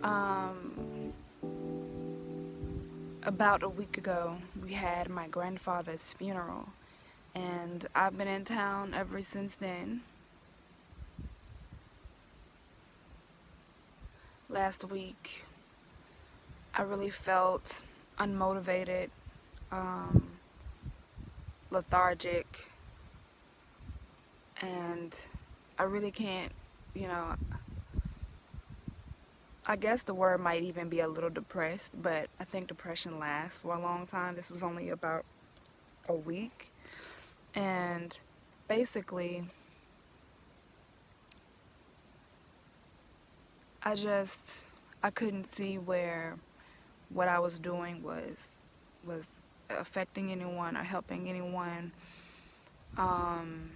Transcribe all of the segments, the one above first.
Um, about a week ago, we had my grandfather's funeral, and I've been in town ever since then. Last week, I really felt unmotivated, um, lethargic, and I really can't, you know, I guess the word might even be a little depressed, but I think depression lasts for a long time. This was only about a week, and basically, I just I couldn't see where what I was doing was affecting anyone or helping anyone. Um,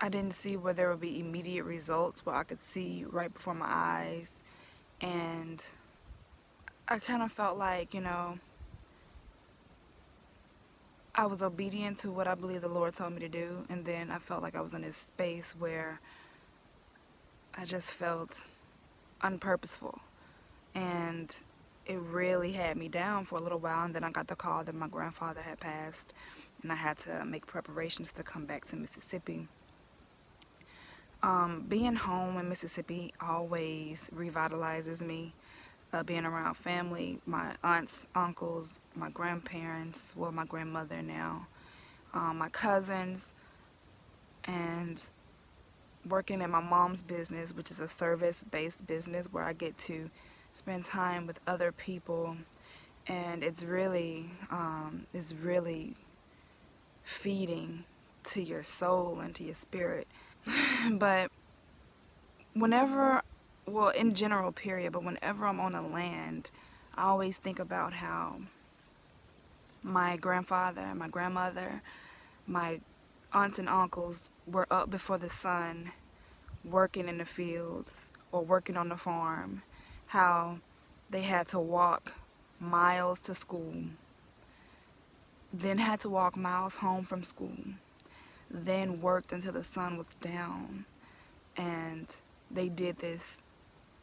I didn't see where there would be immediate results, where I could see right before my eyes, and I kind of felt like, I was obedient to what I believe the Lord told me to do, and then I felt like I was in this space where I just felt unpurposeful, and it really had me down for a little while. And then I got the call that my grandfather had passed, and I had to make preparations to come back to Mississippi. Being home in Mississippi always revitalizes me. Being around family, my aunts, uncles, my grandparents, well, my grandmother now, my cousins, and working in my mom's business, which is a service-based business where I get to spend time with other people, and it's really feeding to your soul and to your spirit. But whenever, well, in general, period, but whenever I'm on the land, I always think about how my grandfather, my grandmother, my aunts and uncles were up before the sun working in the fields or working on the farm, how they had to walk miles to school, then had to walk miles home from school, then worked until the sun was down. And they did this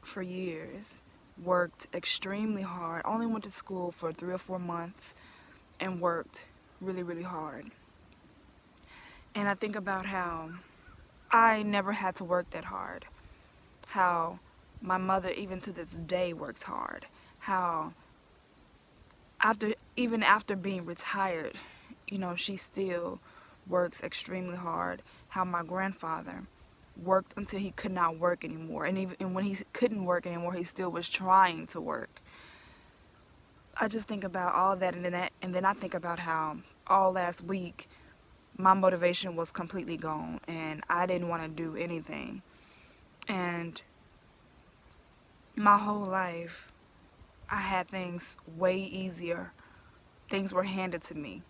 for years, worked extremely hard, only went to school for 3 or 4 months and worked really, really hard. And I think about how I never had to work that hard, how my mother, even to this day, works hard, how even after being retired, she still works extremely hard, how my grandfather worked until he could not work anymore, and when he couldn't work anymore, he still was trying to work. I just think about all that, and then I think about how all last week my motivation was completely gone, and I didn't want to do anything. And my whole life, I had things way easier. Things were handed to me.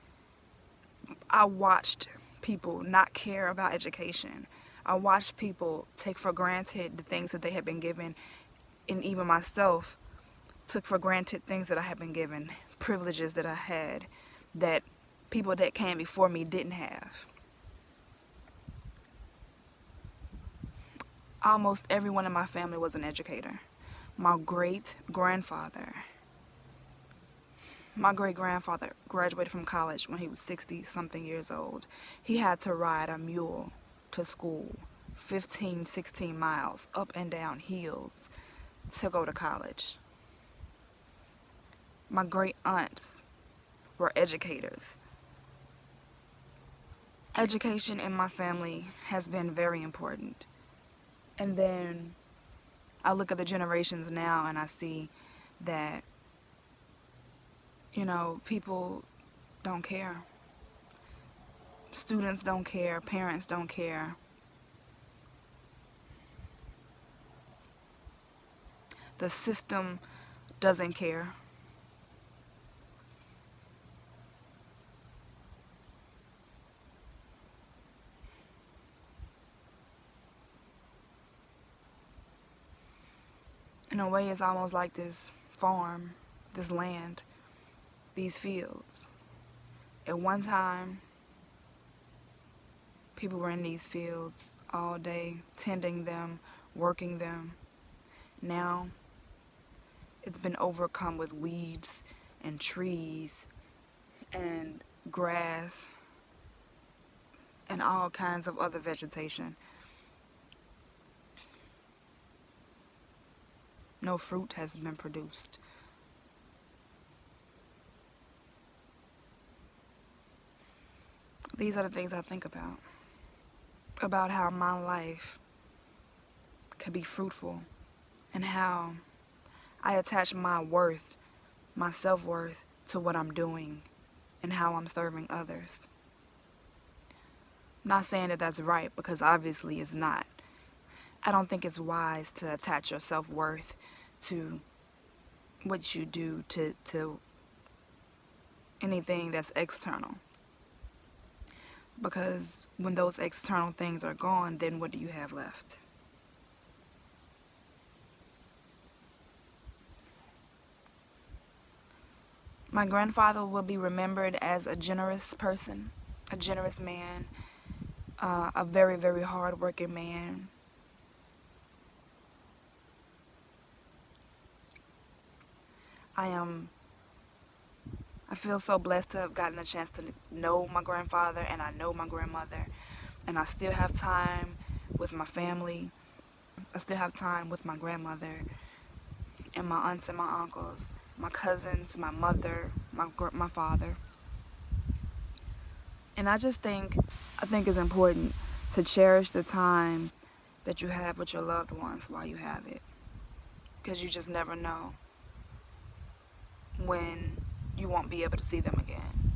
I watched people not care about education. I watched people take for granted the things that they had been given, and even myself took for granted things that I had been given, privileges that I had, that people that came before me didn't have. Almost everyone in my family was an educator. My great-grandfather graduated from college when he was 60 something years old. He had to ride a mule to school 15, 16 miles up and down hills to go to college. My great aunts were educators. Education in my family has been very important. And then I look at the generations now and I see that, people don't care. Students don't care. Parents don't care. The system doesn't care. In a way, it's almost like this farm, this land, these fields. At one time, people were in these fields all day, tending them, working them. Now it's been overcome with weeds and trees and grass and all kinds of other vegetation. No fruit has been produced. These are the things I think about how my life could be fruitful and how I attach my worth, my self-worth to what I'm doing and how I'm serving others. I'm not saying that that's right, because obviously it's not. I don't think it's wise to attach your self-worth to what you do, to anything that's external. Because when those external things are gone, then what do you have left? My grandfather will be remembered as a generous person, a generous man, a very, very hard-working man. I feel so blessed to have gotten a chance to know my grandfather, and I know my grandmother, and I still have time with my family. I still have time with my grandmother and my aunts and my uncles, my cousins, my mother, my father. And I think it's important to cherish the time that you have with your loved ones while you have it, because you just never know when you won't be able to see them again.